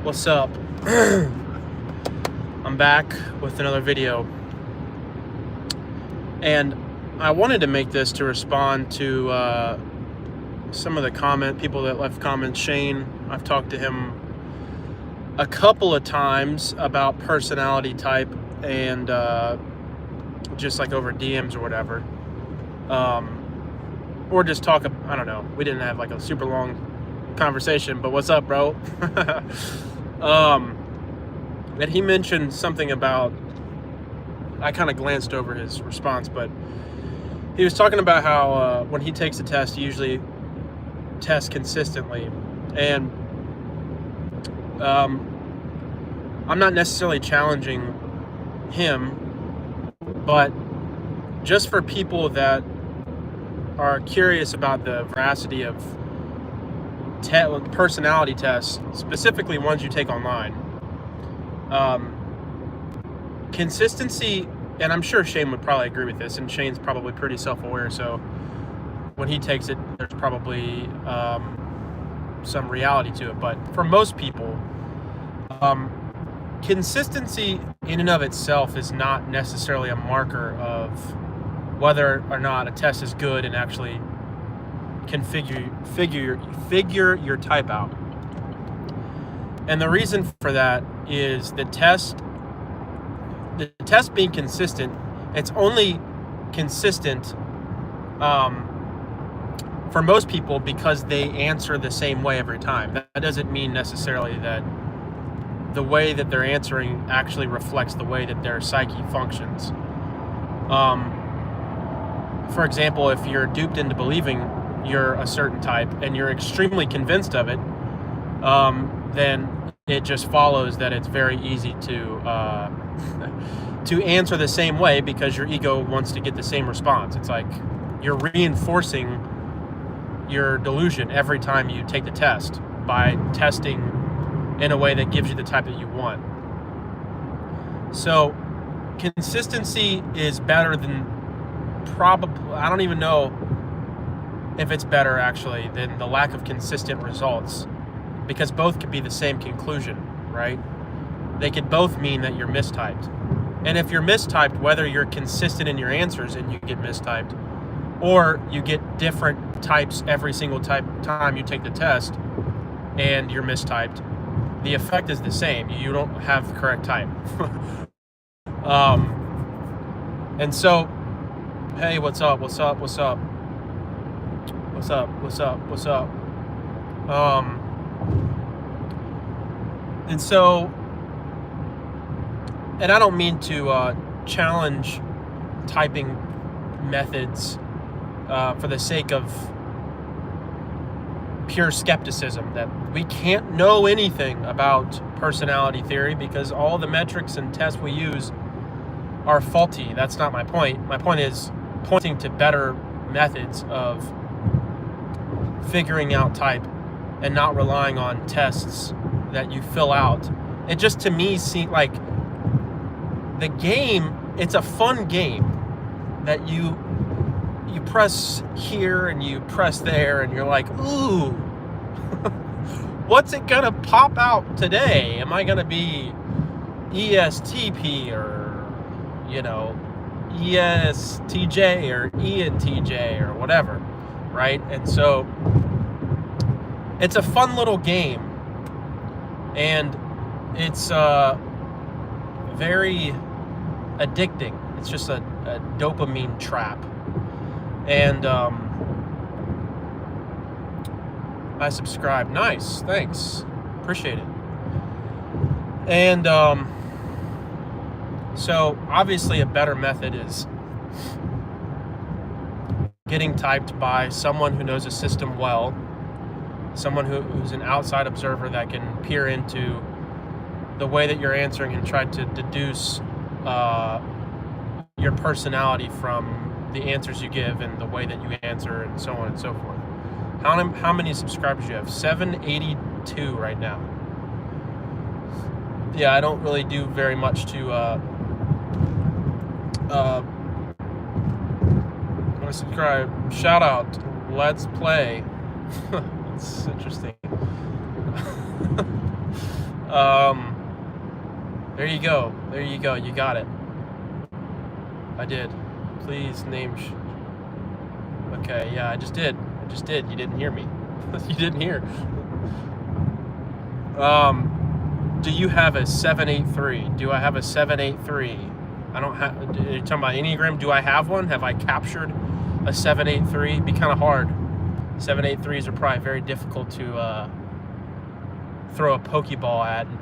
What's up? I'm back with another video, and I wanted to make this to respond to some of the people that left comments. Shane, I've talked to him a couple of times about personality type and just like over DMs or whatever, or just talk. I don't know. We didn't have like a super long conversation, but what's up, bro? And he mentioned something about, I kind of glanced over his response, but he was talking about how when he takes a test, he usually tests consistently. And I'm not necessarily challenging him, but just for people that are curious about the veracity of personality tests, specifically ones you take online, consistency, and I'm sure Shane would probably agree with this, and Shane's probably pretty self-aware, so when he takes it, there's probably some reality to it. But for most people, consistency in and of itself is not necessarily a marker of whether or not a test is good and actually can figure your type out. And the reason for that is the test being consistent, it's only consistent for most people because they answer the same way every time. That doesn't mean necessarily that the way that they're answering actually reflects the way that their psyche functions. For example, if you're duped into believing you're a certain type and you're extremely convinced of it, then it just follows that it's very easy to answer the same way because your ego wants to get the same response. It's like you're reinforcing your delusion every time you take the test by testing in a way that gives you the type that you want. So consistency is better than I don't even know if it's better actually than the lack of consistent results, because both could be the same conclusion, right? They could both mean that you're mistyped. And if you're mistyped, whether you're consistent in your answers and you get mistyped, or you get different types every single time you take the test and you're mistyped, the effect is the same. You don't have the correct type. And so, hey, what's up? What's up? What's up? What's up? What's up? What's up? And so, and I don't mean to challenge typing methods for the sake of pure skepticism that we can't know anything about personality theory because all the metrics and tests we use are faulty. That's not my point. My point is pointing to better methods of figuring out type and not relying on tests that you fill out. It just, to me, seems like the game, it's a fun game that you press here and you press there and you're like, ooh, what's it gonna pop out today? Am I gonna be ESTP or, ESTJ or ENTJ or whatever, right? And so it's a fun little game, and it's very addicting. It's just a dopamine trap. And I subscribe. Nice, thanks, appreciate it. And so obviously a better method is getting typed by someone who knows a system well, someone who's an outside observer that can peer into the way that you're answering and try to deduce your personality from the answers you give and the way that you answer and so on and so forth. How many subscribers do you have? 782 right now. Yeah, I don't really do very much to subscribe. Shout out, Let's Play. It's interesting. There you go. There you go. You got it. I did. Please name. Okay, yeah, I just did. I just did. You didn't hear me. You didn't hear. Do you have a 783? Do I have a 783? I don't have. You're talking about Enneagram? Do I have one? Have I captured a 783? It'd be kind of hard. 783s are probably very difficult to throw a pokeball at and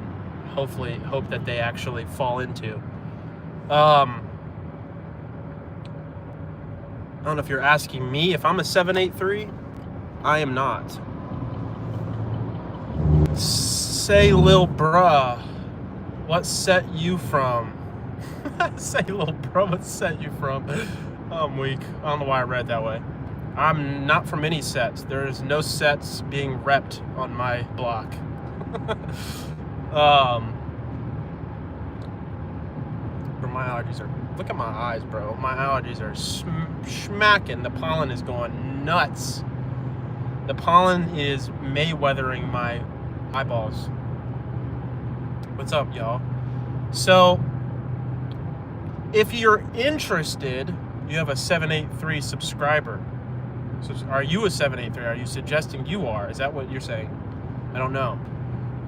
hopefully hope that they actually fall into. I don't know if you're asking me if I'm a 783. I am not. Say, lil bruh, what set you from? Say, lil bro, what set you from? I'm weak. I don't know why I read that way. I'm not from any sets. There's no sets being repped on my block. But my allergies are... Look at my eyes, bro. My allergies are smacking. The pollen is going nuts. The pollen is Mayweathering my eyeballs. What's up, y'all? So, if you're interested, you have a 783 subscriber. So, are you a 783? Are you suggesting you are? Is that what you're saying? I don't know.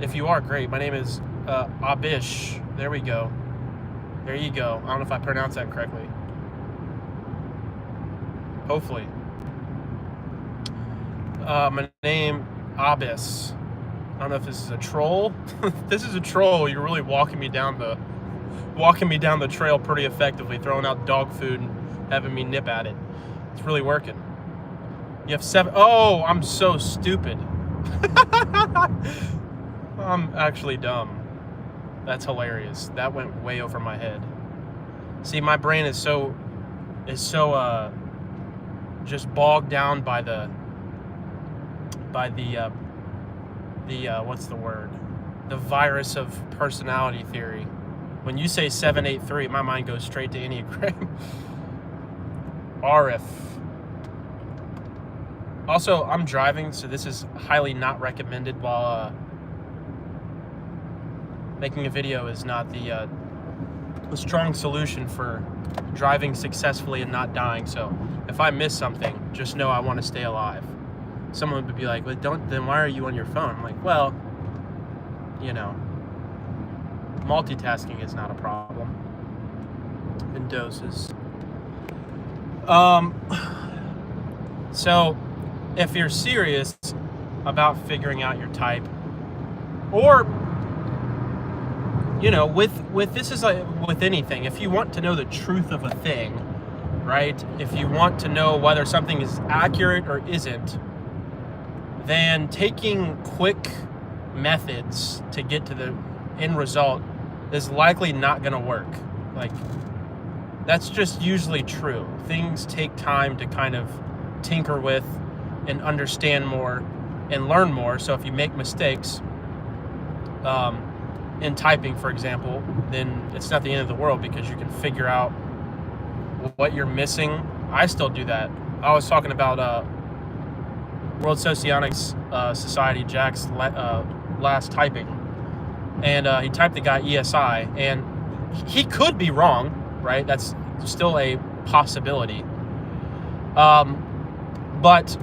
If you are, great. My name is Abish. There we go. There you go. I don't know if I pronounced that correctly. Hopefully. My name, Abyss. I don't know if this is a troll. If this is a troll, you're really walking me down the trail pretty effectively, throwing out dog food and having me nip at it. It's really working. You have 7. Oh, I'm so stupid. I'm actually dumb. That's hilarious. That went way over my head. See, my brain is so just bogged down by the what's the word? The virus of personality theory. When you say 783, my mind goes straight to Enneagram. RF. Also, I'm driving, so this is highly not recommended while making a video is not a strong solution for driving successfully and not dying. So if I miss something, just know I want to stay alive. Someone would be like, well, then why are you on your phone? I'm like, well, you know, multitasking is not a problem in doses. So if you're serious about figuring out your type, or you know, with this is like with anything, if you want to know the truth of a thing, right? If you want to know whether something is accurate or isn't, then taking quick methods to get to the end result is likely not going to work. Like, that's just usually true. Things take time to kind of tinker with and understand more and learn more. So if you make mistakes in typing, for example, then it's not the end of the world because you can figure out what you're missing. I still do that. I was talking about World Socionics Society, Jack's last typing, and he typed the guy ESI, and he could be wrong, right? That's still a possibility. But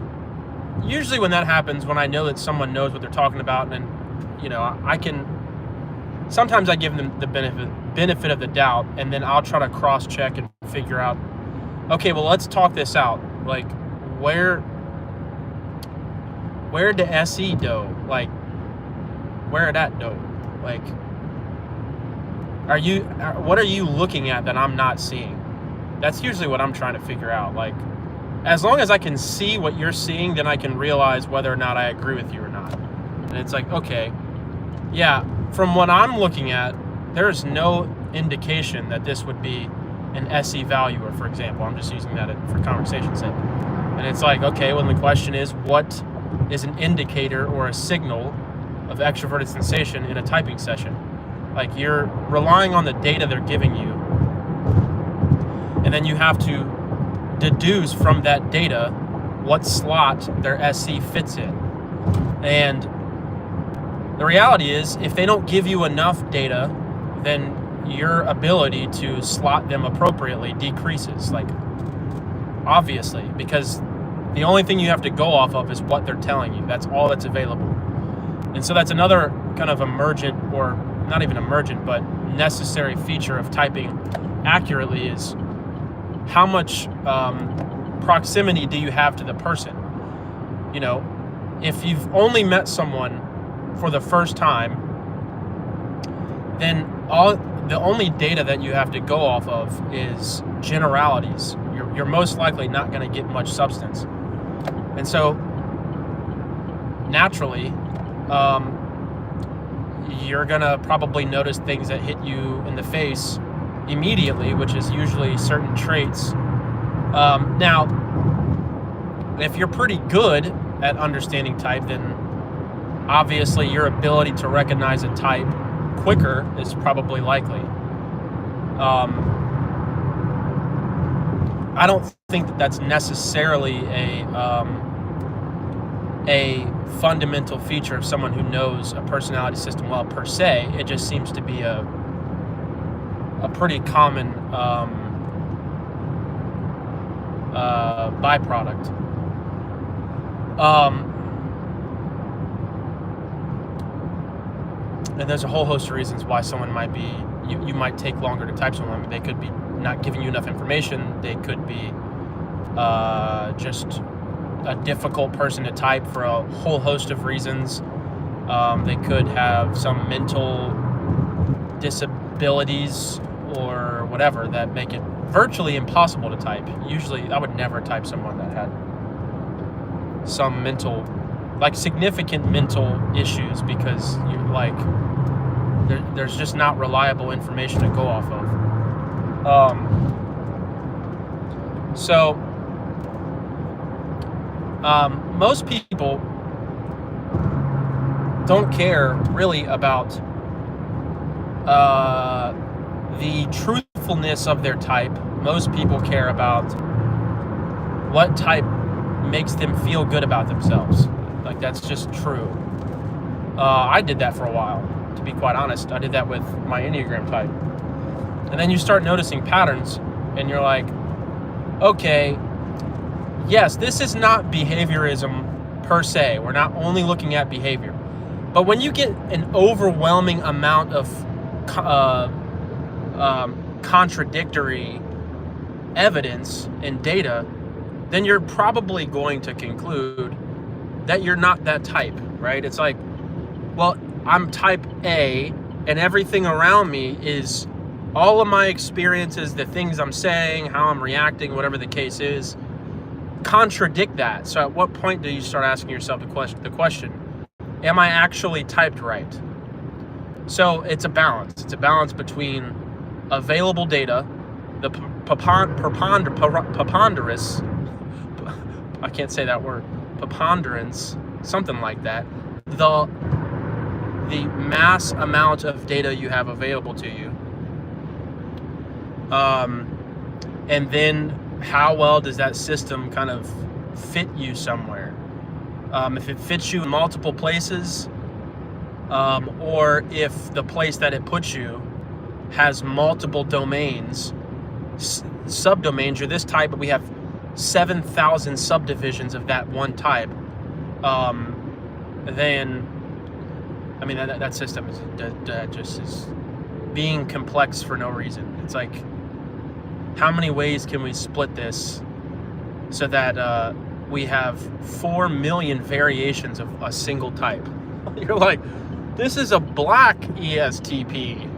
usually when that happens, when I know that someone knows what they're talking about, and you know, I can. Sometimes I give them the benefit of the doubt, and then I'll try to cross-check and figure out, okay, well, let's talk this out. Like, where'd the SE go? Like, where'd that go? Like, what are you looking at that I'm not seeing? That's usually what I'm trying to figure out. Like, as long as I can see what you're seeing, then I can realize whether or not I agree with you or not. And it's like, okay, yeah, from what I'm looking at, there's no indication that this would be an SE valuer, for example. I'm just using that for conversation's sake. And it's like, okay, well, the question is, what is an indicator or a signal of extroverted sensation in a typing session? Like, you're relying on the data they're giving you, and then you have to deduce from that data what slot their SC fits in. And The reality is, if they don't give you enough data, then your ability to slot them appropriately decreases, like, obviously, because the only thing you have to go off of is what they're telling you. That's all that's available. And so that's another kind of emergent, or not even emergent, but necessary feature of typing accurately is how much proximity do you have to the person. You know, if you've only met someone for the first time, then the only data that you have to go off of is generalities. You're most likely not going to get much substance. And so naturally, you're going to probably notice things that hit you in the face immediately, which is usually certain traits. Now, if you're pretty good at understanding type, then obviously your ability to recognize a type quicker is probably likely. I don't think that that's necessarily a fundamental feature of someone who knows a personality system well per se. It just seems to be a pretty common byproduct. And there's a whole host of reasons why someone might be, you might take longer to type someone. I mean, they could be not giving you enough information. They could be just a difficult person to type for a whole host of reasons. They could have some mental disabilities or whatever that make it virtually impossible to type. Usually, I would never type someone that had some mental, like significant mental issues, because you like there's just not reliable information to go off of. Most people don't care really about the truthfulness of their type. Most people care about what type makes them feel good about themselves. Like, that's just true. I did that for a while, to be quite honest. I did that with my Enneagram type. And then you start noticing patterns, and you're like, okay, yes, this is not behaviorism per se. We're not only looking at behavior. But when you get an overwhelming amount of contradictory evidence and data, then you're probably going to conclude that you're not that type, right? It's like, well, I'm type A, and everything around me is all of my experiences, the things I'm saying, how I'm reacting, whatever the case is, contradict that. So at what point do you start asking yourself the question, am I actually typed right? So it's a balance. It's a balance between available data, the preponderance, I can't say that word, preponderance, something like that, the mass amount of data you have available to you, and then how well does that system kind of fit you somewhere? If it fits you in multiple places, or if the place that it puts you has multiple domains, subdomains, you're this type, but we have 7,000 subdivisions of that one type, then, I mean, that system that just is being complex for no reason. It's like, how many ways can we split this so that we have 4 million variations of a single type? You're like, this is a black ESTP.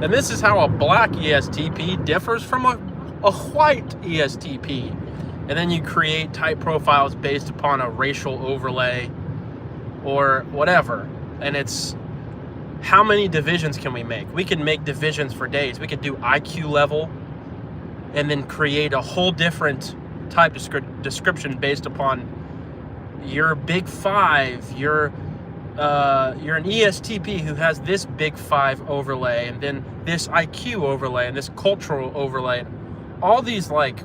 And this is how a black ESTP differs from a white ESTP. And then you create type profiles based upon a racial overlay or whatever. And it's, how many divisions can we make? We can make divisions for days. We could do IQ level and then create a whole different type description based upon your big five, you're an ESTP who has this big five overlay, and then this IQ overlay, and this cultural overlay. All these like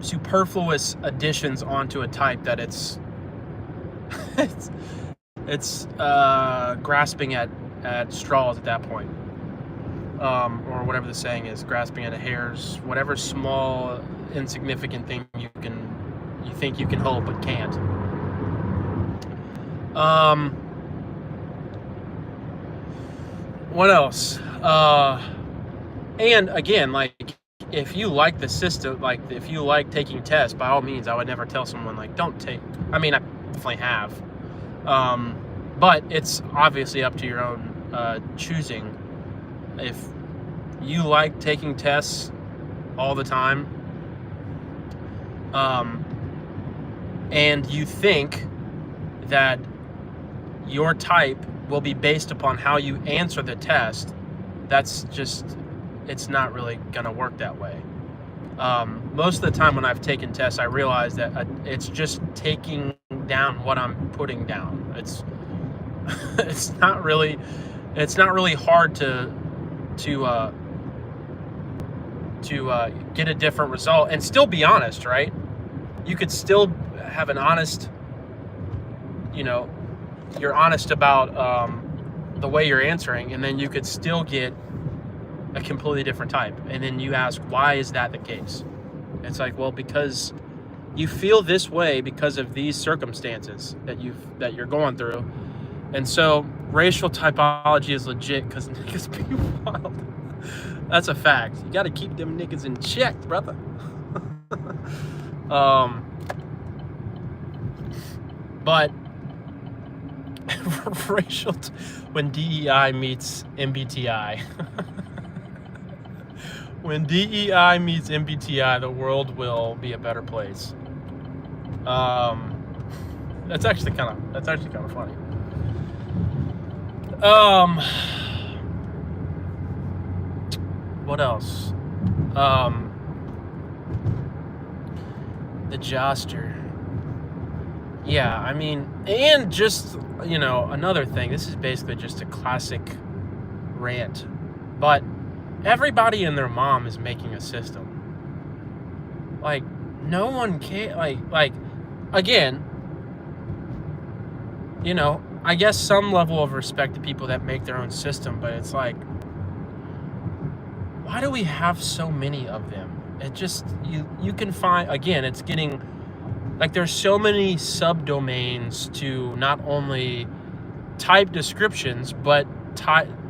superfluous additions onto a type that it's it's grasping at straws at that point, or whatever the saying is, grasping at a hair's, whatever small insignificant thing you think you can hold but can't. What else? And again, like, if you like the system, like if you like taking tests, by all means, I would never tell someone like don't take. I mean, I definitely have, but it's obviously up to your own choosing. If you like taking tests all the time, and you think that your type will be based upon how you answer the test, that's just, it's not really going to work that way. Most of the time when I've taken tests, I realize that it's just taking down what I'm putting down. It's not really hard to get a different result and still be honest, right? You could still have an honest, you're honest about the way you're answering, and then you could still get a completely different type. And then you ask, why is that the case? It's like, well, because you feel this way because of these circumstances that you're going through. And so racial typology is legit because niggas be wild. That's a fact. You got to keep them niggas in check, brother. But racial, when DEI meets MBTI, when DEI meets MBTI, the world will be a better place. That's actually kind of funny. What else? The Joster. Yeah, I mean, and just, another thing, this is basically just a classic rant, but everybody and their mom is making a system. Like, no one can, like, again, I guess some level of respect to people that make their own system, but it's like, why do we have so many of them? It just, you can find, again, it's getting, like, there's so many subdomains to not only type descriptions, but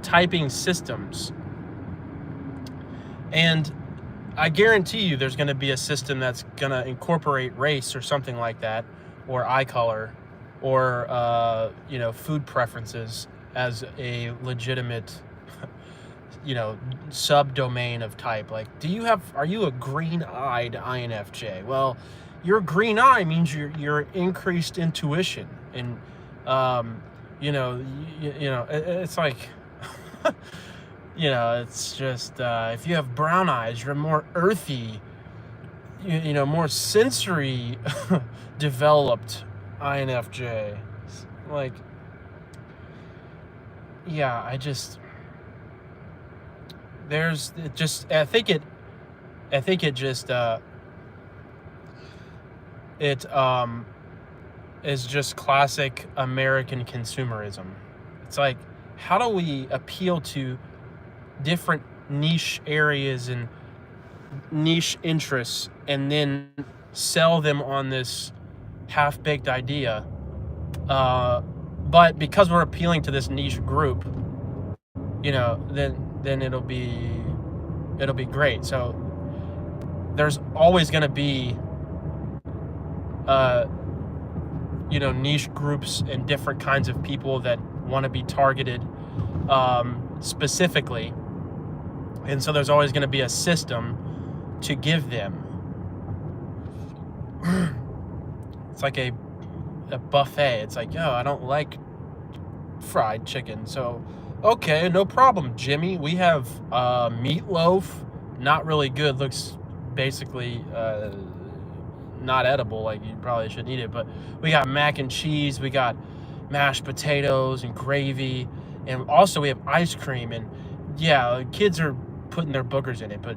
typing systems. And I guarantee you there's going to be a system that's going to incorporate race or something like that, or eye color, or, food preferences as a legitimate, subdomain of type. Like, are you a green-eyed INFJ? Well, your green eye means your increased intuition, and it's like, it's just, if you have brown eyes, you're more earthy, more sensory developed INFJ. Like, yeah, I think it just is just classic American consumerism. It's like, how do we appeal to different niche areas and niche interests and then sell them on this half-baked idea? But because we're appealing to this niche group, then it'll be great. So there's always going to be niche groups and different kinds of people that want to be targeted specifically, and so there's always going to be a system to give them. It's like a buffet. It's like, yo, I don't like fried chicken, so okay, no problem, Jimmy. We have meatloaf, not really good, looks basically not edible, like you probably shouldn't eat it, but we got mac and cheese, we got mashed potatoes and gravy, and also we have ice cream, and yeah, kids are putting their boogers in it, but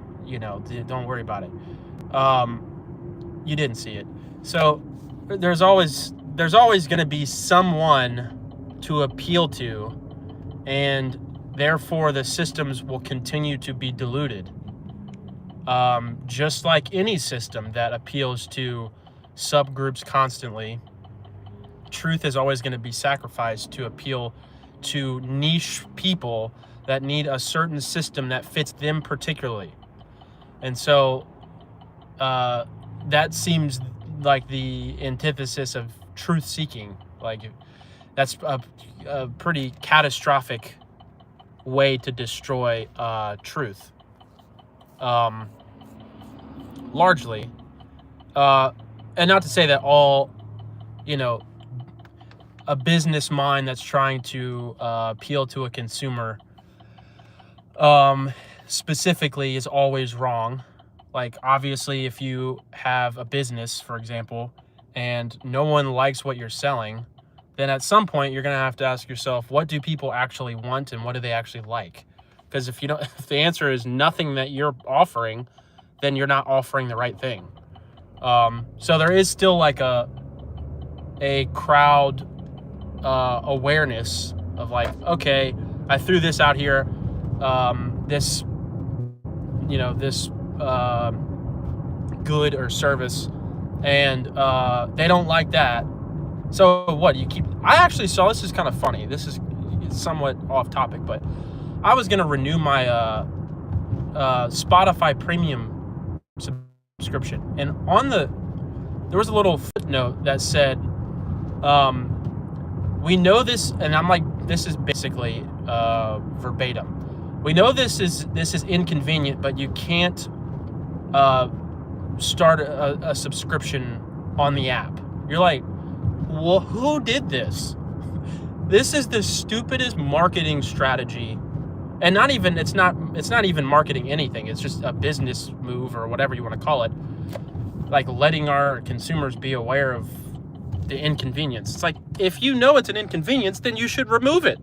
don't worry about it. You didn't see it. So there's always there's always going to be someone to appeal to, and therefore the systems will continue to be diluted. Just like any system that appeals to subgroups constantly, truth is always going to be sacrificed to appeal to niche people that need a certain system that fits them particularly. And so that seems like the antithesis of truth seeking. Like, that's a pretty catastrophic way to destroy truth. Largely. And not to say that all, a business mind that's trying to appeal to a consumer specifically is always wrong. Like, obviously, if you have a business, for example, and no one likes what you're selling, then at some point you're going to have to ask yourself, what do people actually want and what do they actually like? Because if if the answer is nothing that you're offering, then you're not offering the right thing. So there is still like a crowd awareness of like, okay, I threw this out here, this good or service, and they don't like that. So what, I actually saw, this is kind of funny, this is somewhat off topic, but I was going to renew my Spotify premium subscription, and there was a little footnote that said, we know this, and I'm like, this is basically verbatim. We know this is inconvenient, but you can't start a subscription on the app. You're like, well, who did this? This is the stupidest marketing strategy, and it's not even marketing anything. It's just a business move or whatever you want to call it, like letting our consumers be aware of the inconvenience. It's like, if you know it's an inconvenience, then you should remove it.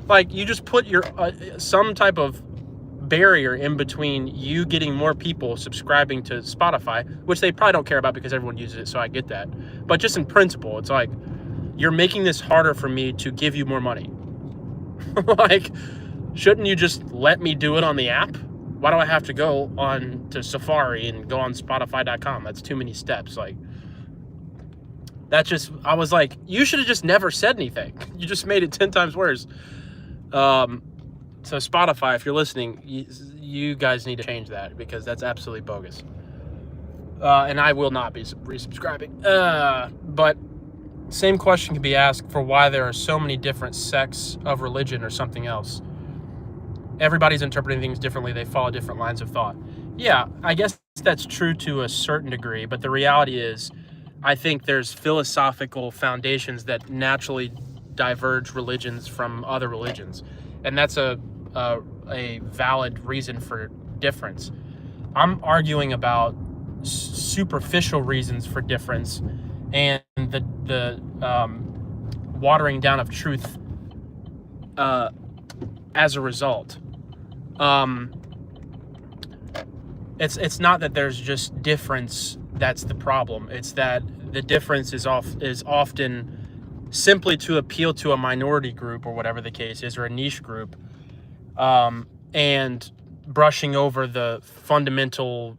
Like, you just put your some type of barrier in between you getting more people subscribing to Spotify, which they probably don't care about because everyone uses it, so I get that. But just in principle, it's like, you're making this harder for me to give you more money. Like, shouldn't you just let me do it on the app? Why do I have to go on to Safari and go on Spotify.com? That's too many steps. Like, I was like, you should have just never said anything. You just made it 10 times worse. So Spotify, if you're listening, you guys need to change that, because that's absolutely bogus. And I will not be resubscribing. But same question can be asked for why there are so many different sects of religion or something else. Everybody's interpreting things differently. They follow different lines of thought. Yeah, I guess that's true to a certain degree, but the reality is, I think there's philosophical foundations that naturally diverge religions from other religions, and that's a valid reason for difference. I'm arguing about superficial reasons for difference and the watering down of truth as a result. It's not that there's just difference that's the problem. It's that the difference is often simply to appeal to a minority group, or whatever the case is, or a niche group, and brushing over the fundamental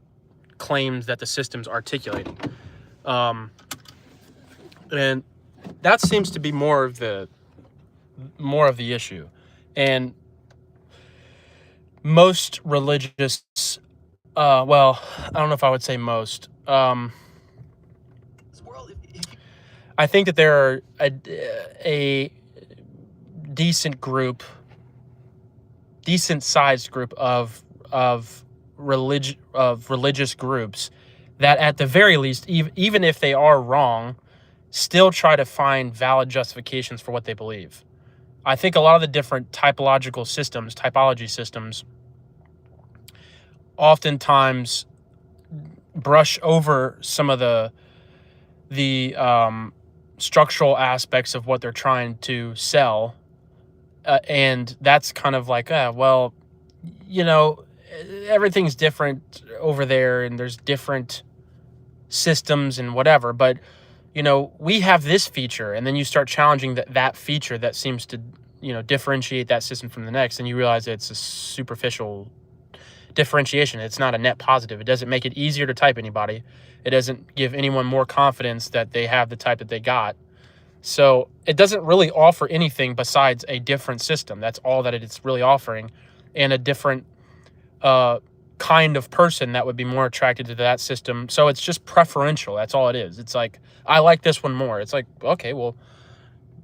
claims that the system's articulating. And that seems to be more of the issue. And most religious, well, I don't know if I would say most. I think that there are a decent-sized group of religious groups that, at the very least, even if they are wrong, still try to find valid justifications for what they believe. I think a lot of the different typology systems, oftentimes brush over some of the structural aspects of what they're trying to sell, and that's kind of like, well, everything's different over there, and there's different systems and whatever, but we have this feature, and then you start challenging that feature that seems to, differentiate that system from the next, and you realize it's a superficial differentiation. It's not a net positive. It doesn't make it easier to type anybody. It doesn't give anyone more confidence that they have the type that they got. So it doesn't really offer anything besides a different system. That's all that it's really offering, and a different kind of person that would be more attracted to that system. So it's just preferential. That's all it is. It's like, I like this one more. It's like, okay, well,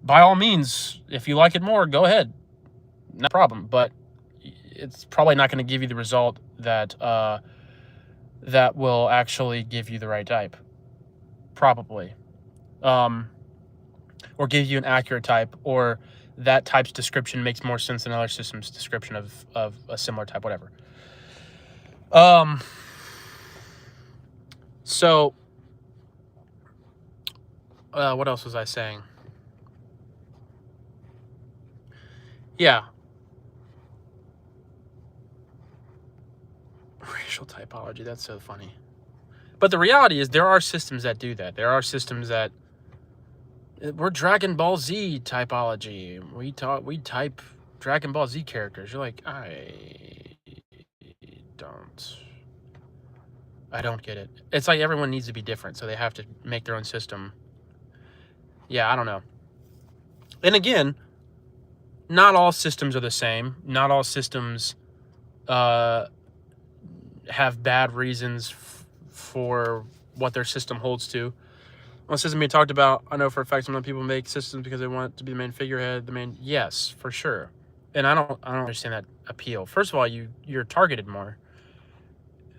by all means, if you like it more, go ahead. No problem. But it's probably not going to give you the result that that will actually give you the right type. Probably. Or give you an accurate type, or that type's description makes more sense than another system's description of a similar type, whatever. So, what else was I saying? Yeah. Racial typology, that's so funny. But the reality is, there are systems that do that. There are systems that, we're Dragon Ball Z typology. We type Dragon Ball Z characters. You're like, I don't get it. It's like everyone needs to be different, so they have to make their own system. Yeah, I don't know. And again, not all systems are the same. Not all systems have bad reasons for what their system holds to. One system we talked about, I know for a fact some people make systems because they want it to be the main figurehead. Yes, for sure. And I don't understand that appeal. First of all, you're targeted more.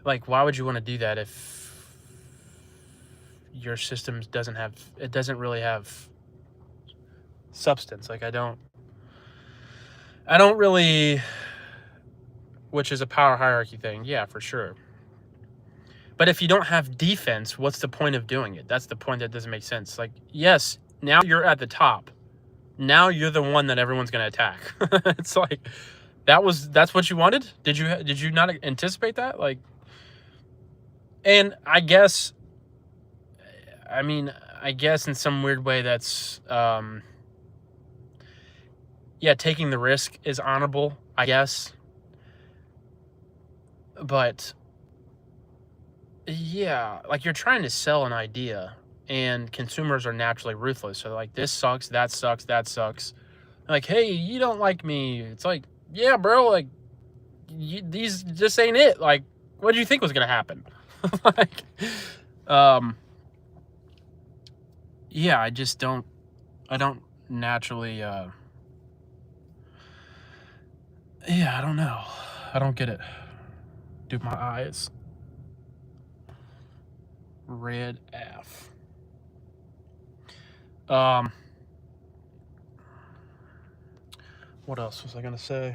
Like, why would you want to do that if your system doesn't really have substance? Like, I don't really, which is a power hierarchy thing. Yeah, for sure. But if you don't have defense, what's the point of doing it? That's the point that doesn't make sense. Like, yes, now you're at the top. Now you're the one that everyone's going to attack. It's like, that's what you wanted? Did you not anticipate that? Like, and I guess in some weird way that's, taking the risk is honorable, I guess. But yeah, like, you're trying to sell an idea, and consumers are naturally ruthless. So like, this sucks, that sucks, that sucks. Like, hey, you don't like me. It's like, yeah, bro, like, these just ain't it. Like, what did you think was gonna happen? Like, yeah, I don't naturally, I don't know. I don't get it. Dude, my eyes. Red F. What else was I gonna say?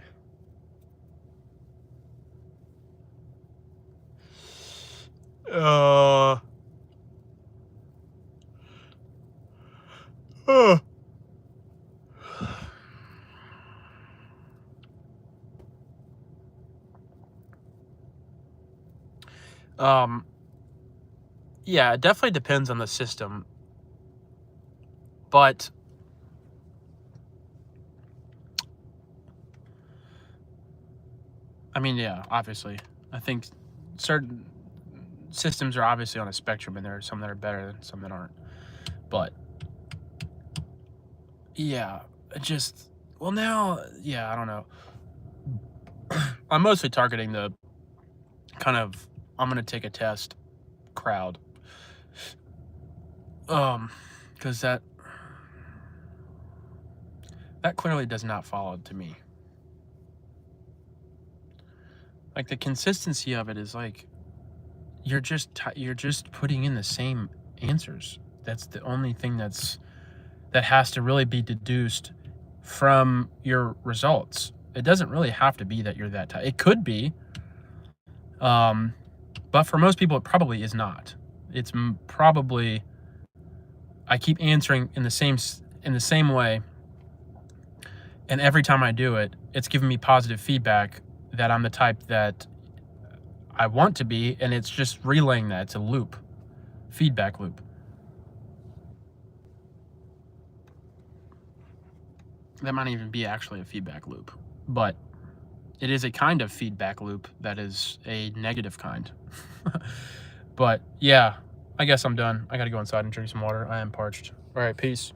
Yeah, it definitely depends on the system, but yeah, obviously, I think certain systems are obviously on a spectrum, and there are some that are better than some that aren't. But yeah, I don't know. I'm mostly targeting the kind of, I'm gonna take a test crowd, because that clearly does not follow to me. Like, the consistency of it is like, you're just putting in the same answers. That's the only thing that has to really be deduced from your results. It doesn't really have to be that you're that type. It could be, but for most people, it probably is not. It's probably, I keep answering in the same way, and every time I do it, it's giving me positive feedback that I'm the type that I want to be, and it's just relaying that. It's a loop, feedback loop. that might even be actually a feedback loop, but it is a kind of feedback loop that is a negative kind. But yeah, I guess I'm done. I gotta go inside and drink some water. I am parched. All right, peace.